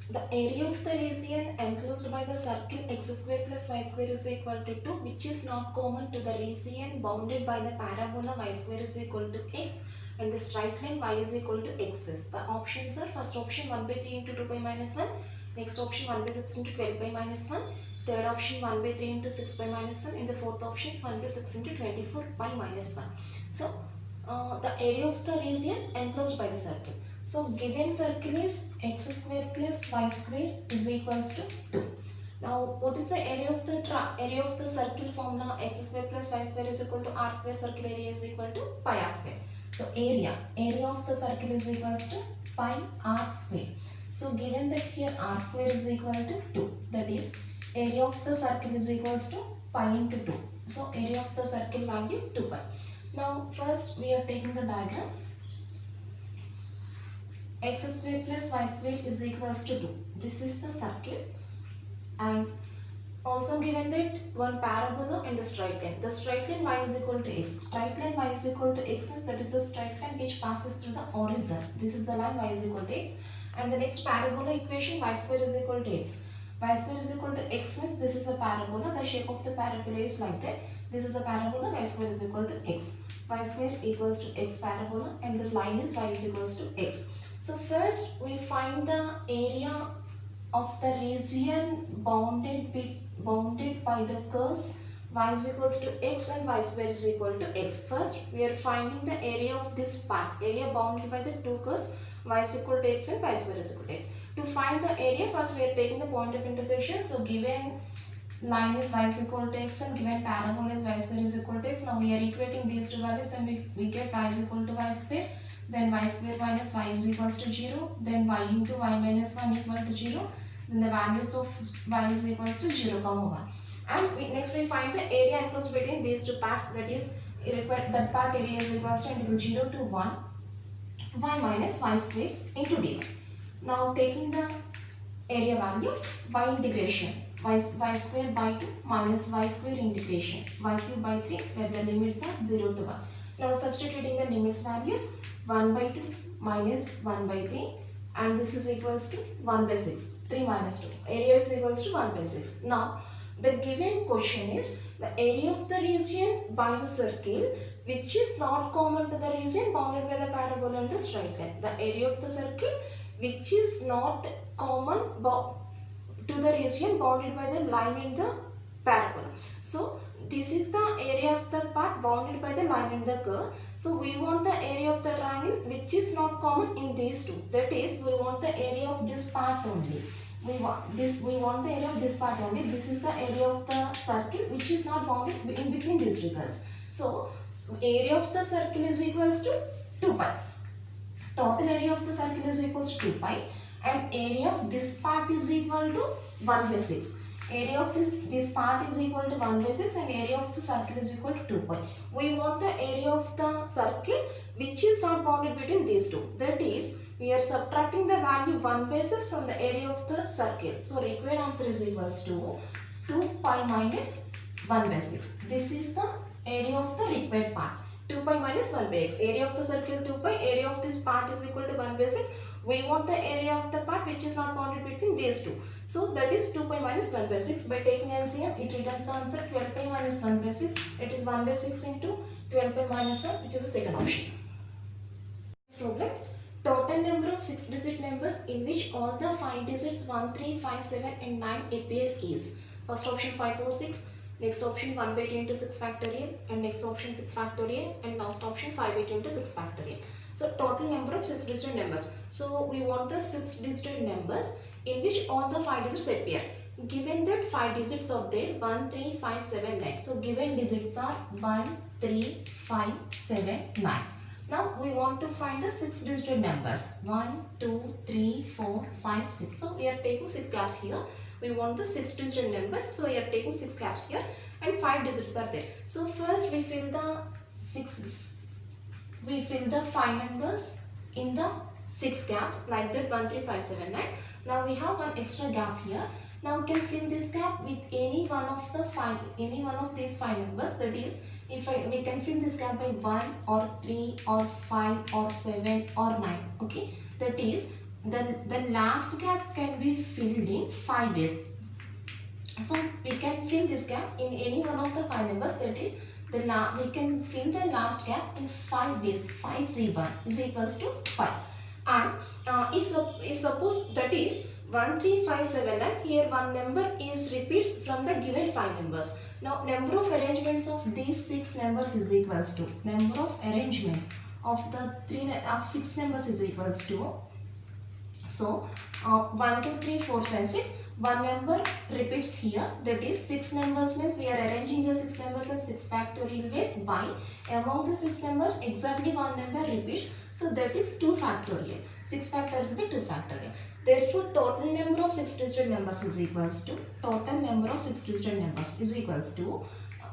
The area of the region enclosed by the circle x square plus y square is equal to 2, which is not common to the region bounded by the parabola y square is equal to x and the straight line y is equal to x is. The options are first option 1 by 3 into 2 pi minus 1, next option 1 by 6 into 12 pi minus 1, third option 1 by 3 into 6 pi minus 1, and the fourth option is 1 by 6 into 24 pi minus 1. So, the area of the region enclosed by the circle. So given circle is x square plus y square is equals to 2. Now what is the area of the circle formula? X square plus y square is equal to r square, circle area is equal to pi r square. So area of the circle is equals to pi r square. So given that here r square is equal to 2, that is area of the circle is equals to pi into 2. So area of the circle value 2 pi. Now first we are taking the diagram. X square plus y square is equals to 2. This is the circle, and also given that one parabola and the straight line. The straight line y is equal to x. Straight line y is equal to x is, that is the straight line which passes through the horizon. This is the line y is equal to x. And the next parabola equation, y square is equal to x. Y square is equal to x means this is a parabola. The shape of the parabola is like that. This is a parabola, y square is equal to x. Y square equals to x parabola, and the line is y is equals to x. So first we find the area of the region bounded by the curves y is equals to x and y square is equal to x. First we are finding the area of this part, area bounded by the two curves y is equal to x and y square is equal to x. To find the area, first we are taking the point of intersection. So given line is y is equal to x and given parabola is y square is equal to x. Now we are equating these two values, then we get y is equal to y square. Then y square minus y is equals to 0, then y into y minus 1 equal to 0, then the values of y is equals to 0, 1. And next we find the area enclosed between these two parts, that is that part area is equals to integral 0 to 1 y minus y square into dy. Now taking the area value, y integration y square by 2 minus y square integration y cube by 3 where the limits are 0 to 1. Now substituting the limits values, 1 by 2 minus 1 by 3, and this is equals to 1 by 6. 3 minus 2. Area is equals to 1 by 6. Now the given question is the area of the region by the circle which is not common to the region bounded by the parabola and the straight line. The area of the circle which is not common to the region bounded by the line and the parabola. So this is the area of the part bounded by the line and the curve. So we want the area of the triangle which is not common in these two. That is, we want the area of this part only. We want the area of this part only. This is the area of the circle which is not bounded in between these two curves. So area of the circle is equals to 2 pi. Total area of the circle is equals to 2 pi, and area of this part is equal to 1 by 6. Area of this part is equal to 1 by 6 and area of the circle is equal to 2 pi. We want the area of the circle which is not bounded between these two. That is, we are subtracting the value 1 by 6 from the area of the circle. So required answer is equals to 2 pi minus 1 by 6. This is the area of the required part. 2 pi minus 1 by x. Area of the circle 2 pi. Area of this part is equal to 1 by 6. We want the area of the part which is not bounded between these two. So that is 2 pi minus 1 by 6. By taking LCM, it returns the answer 12 pi minus 1 by 6. It is 1 by 6 into 12 pi minus 1, which is the second option. Next problem. Total number of 6-digit numbers in which all the 5 digits 1, 3, 5, 7 and 9 appear is. First option 5, 4, 6. Next option 1 by 2 into 6 factorial, and next option 6 factorial, and last option 5 by 2 into 6 factorial. So total number of 6-digit numbers. So we want the 6-digit numbers in which all the 5 digits appear. Given that 5 digits are there, 1, 3, 5, 7, 9. So given digits are 1, 3, 5, 7, 9. Now we want to find the 6-digit numbers. 1, 2, 3, 4, 5, 6. So we are taking 6 gaps here. We want the 6-digit numbers. So we are taking 6 gaps here and 5 digits are there. So first we fill the 5 numbers in the 6 gaps like that, 1, 3, 5, 7, 9. Now we have one extra gap here. Now we can fill this gap with any one of these 5 numbers. That is, we can fill this gap by 1 or 3 or 5 or 7 or 9. Okay, that is the last gap can be filled in 5 ways. So we can fill this gap in any one of the 5 numbers, that is we can fill the last gap in 5 ways. 5 C1 is equals to 5. And if suppose that is 1, 3, 5, 7, and here one number is repeats from the given 5 numbers. Now number of arrangements of these 6 numbers is equals to number of arrangements of the 6 numbers is equals to, so 1, 2, 3, 4, 5, 6. One number repeats here, that is 6 numbers means we are arranging the 6 numbers in 6 factorial ways by among the 6 numbers exactly one number repeats, so that is 2 factorial. 6 factorial will be 2 factorial. Therefore total number of 6 digit numbers is equals to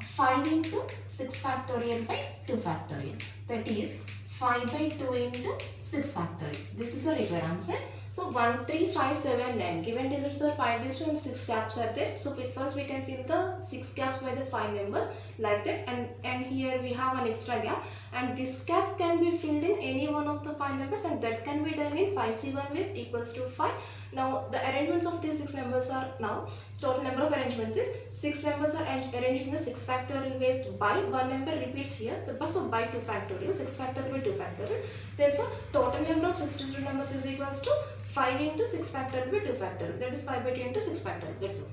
5 into 6 factorial by 2 factorial, that is 5 by 2 into 6 factorial. This is a required answer. So 1, 3, 5, 7, 9. Given digits are 5 digits and 6 gaps are there. So first we can fill the 6 gaps by the 5 numbers like that, and here we have an extra gap, and this gap can be filled in any one of the 5 numbers, and that can be done in 5C1 ways equals to 5. Now the arrangements of these 6 numbers are, now total number of arrangements is 6 numbers are arranged in the 6 factorial ways by one number repeats here, so by 2 factorial, 6 factorial by 2 factorial. Therefore total number of 6 digit numbers is equals to 5 into 6 factorial by 2 factorial, that is 5 by 2 into 6 factorial. That's all.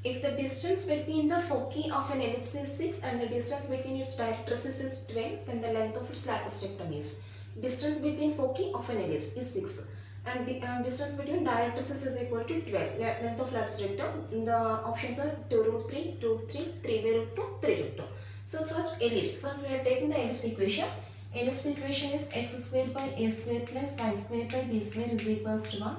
If the distance between the foci of an ellipse is 6 and the distance between its directrices is 12, then the length of its lattice rectum is. Distance between foci of an ellipse is 6 and the distance between directrices is equal to 12. Length of lattice rectum, the options are 2 root 3, root 3, 3 by root 2, 3 root 2. So first ellipse. First we are taking the ellipse equation. Ellipse equation is x square by a square plus y square by b square is equals to 1.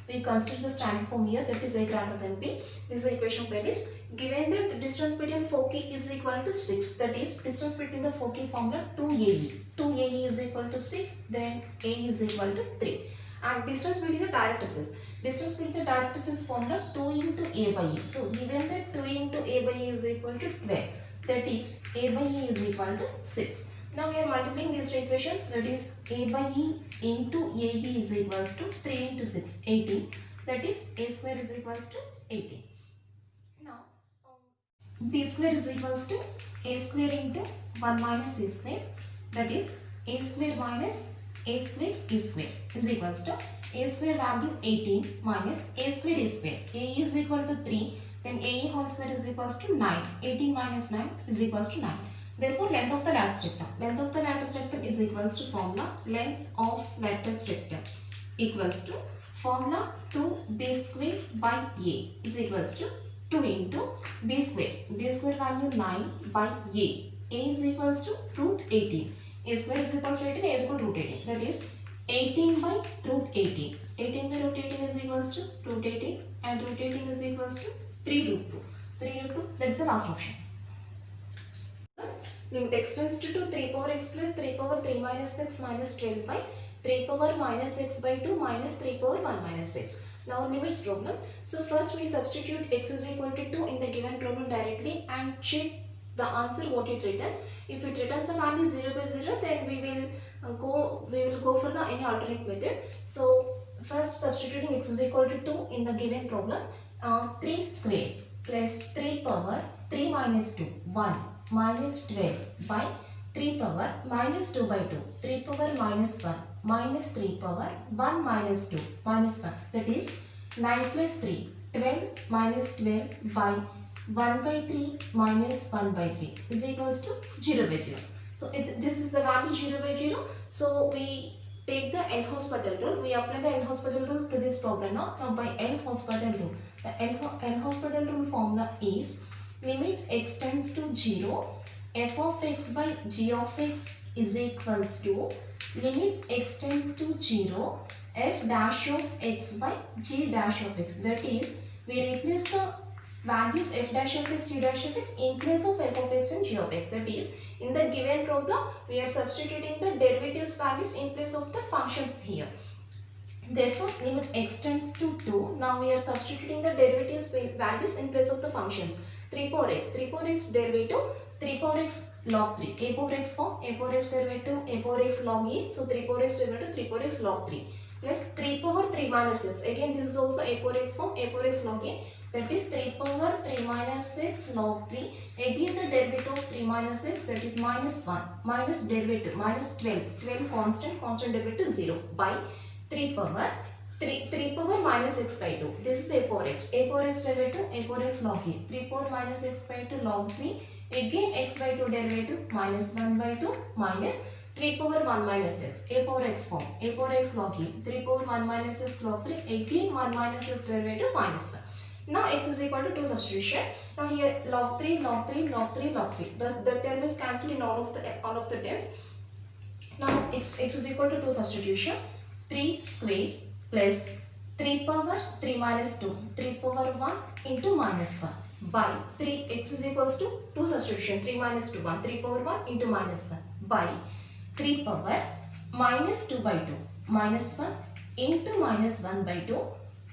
We consider the standard form here, that is a greater than b. This is the equation of the ellipse. Given that the distance between foci is equal to 6, that is distance between the foci formula 2AE. 2AE is equal to 6, then A is equal to 3. And distance between the directrices. Distance between the directrices formula 2 into A by E. So given that 2 into A by E is equal to 12, that is A by E is equal to 6. Now we are multiplying these two equations, that is A by E into AE is equals to 3 into 6, 18. That is A square is equals to 18. Now B square is equals to A square into 1 minus A square, that is A square minus A square E square is equals to A square value 18 minus A square A square. A is equal to 3, then AE whole square is equals to 9. 18 minus 9 is equals to 9. Therefore, length of the lattice rectum. Length of the lattice rectum is equals to formula length of lattice rectum equals to formula 2b square by a is equals to 2 into b square. B square value 9 by a. A is equals to root 18. A square is equals to 18. A is equal to root 18. That is 18 by root 18. 18 by root 18 is equals to root 18, and root 18 is equals to 3 root 2. 3 root 2, that is the last option. Limit x tends to 2, 3 power x plus 3 power 3 minus 6 minus 12 by 3 power minus x by 2 minus 3 power 1 minus 6. Now limits problem. So first we substitute x is equal to 2 in the given problem directly and check the answer what it returns. If it returns the value 0 by 0, then we will go for the any alternate method. So first substituting x is equal to 2 in the given problem, 3 square plus 3 power 3 minus 2 1 minus 12 by 3 power minus 2 by 2, 3 power minus 1 minus 3 power 1 minus 2 minus 1, that is 9 plus 3, 12 minus 12 by 1 by 3 minus 1 by 3 is equals to 0 by 0. So this is the value 0 by 0. So we take the L-Hospital rule. We apply the L-Hospital rule to this problem now. Now by L-Hospital rule, the L-Hospital rule formula is limit x tends to 0, f of x by g of x is equals to limit x tends to 0, f dash of x by g dash of x. That is, we replace the values f dash of x, g dash of x in place of f of x and g of x. That is, in the given problem, we are substituting the derivatives values in place of the functions here. Therefore, limit x tends to 2. Now we are substituting the derivatives values in place of the functions. 3 power x derivative 3 power x log 3. A power x form, A power x derivative, A power x log a. So 3 power x derivative, 3 power x log 3. Plus 3 power 3 minus x. Again this is also A power x form, A power x log a. That is 3 power 3 minus x log 3. Again the derivative of 3 minus x, that is minus 1. Minus derivative, minus 12. 12 constant, constant derivative 0 by 3 power 3 power minus x by 2. This is A power x. A power x derivative, A power x log a. 3 power minus x by 2 log 3. Again x by 2 derivative minus 1 by 2 minus 3 power 1 minus x. A power x form. A power x log a. 3 power 1 minus x log 3. Again 1 minus x derivative minus 1. Now x is equal to 2 substitution. Now here log 3, log 3, log 3, log 3. The term is cancelled in all of the terms. Now x is equal to 2 substitution. 3 square plus 3 power 3 minus 2, 3 power 1 into minus 1 by 3 x is equals to 2 substitution, 3 minus 2 1, 3 power 1 into minus 1 by 3 power minus 2 by 2 minus 1 into minus 1 by 2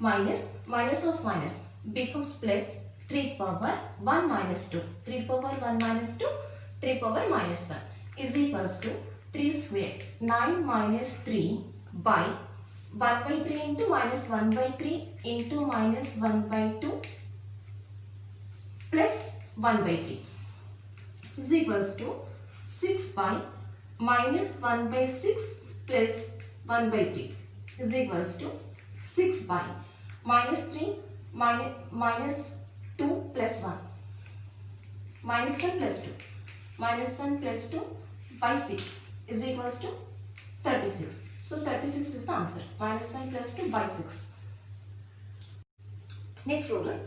minus of minus becomes plus 3 power 1 minus 2, 3 power 1 minus 2, 3 power minus 1 is equals to 3 square 9 minus 3 by 1 by 3 into minus 1 by 3 into minus 1 by 2 plus 1 by 3 is equals to 6 by minus 1 by 6 plus 1 by 3 is equals to 6 by minus 3 minus 2 plus 1 minus 1 plus 2 minus 1 plus 2 by 6 is equals to 36. So 36 is the answer. Minus 1 plus 2 by 6. Next problem.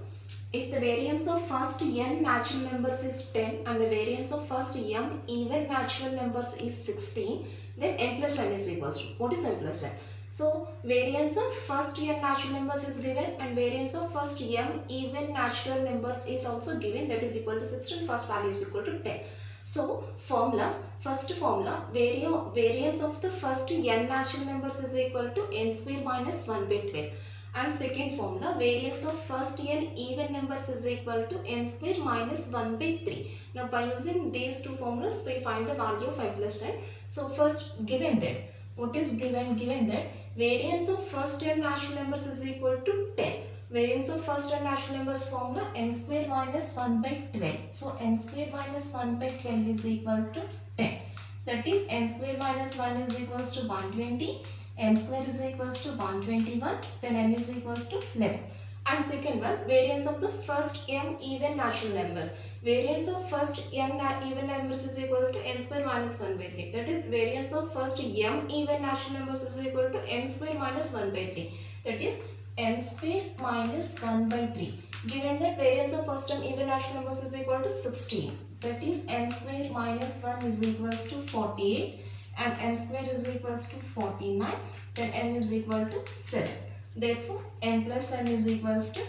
If the variance of first n natural numbers is 10 and the variance of first m even natural numbers is 16, then n plus n is equals to. What is n plus n? So variance of first n natural numbers is given and variance of first m even natural numbers is also given, that is equal to 16. First value is equal to 10. So formulas, first formula, variance of the first n natural numbers is equal to n square minus 1 by 12. And second formula, variance of first n even numbers is equal to n square minus 1 by 3. Now by using these two formulas, we find the value of n plus n. So first given that, what is given? Given that variance of first n natural numbers is equal to 10. Variance of first n natural numbers formula n square minus 1 by 12. So n square minus 1 by 12 is equal to 10. That is n square minus 1 is equals to 120. N square is equals to 121. Then n is equals to 11. And second one, variance of the first m even natural numbers. Variance of first n even numbers is equal to n square minus 1 by 3. That is variance of first m even natural numbers is equal to m square minus 1 by 3. That is m square minus 1 by 3. Given that variance of first m even natural numbers is equal to 16. That is m square minus 1 is equals to 48 and m square is equals to 49. Then m is equal to 7. Therefore m plus n is equals to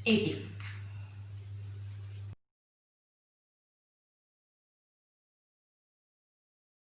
80.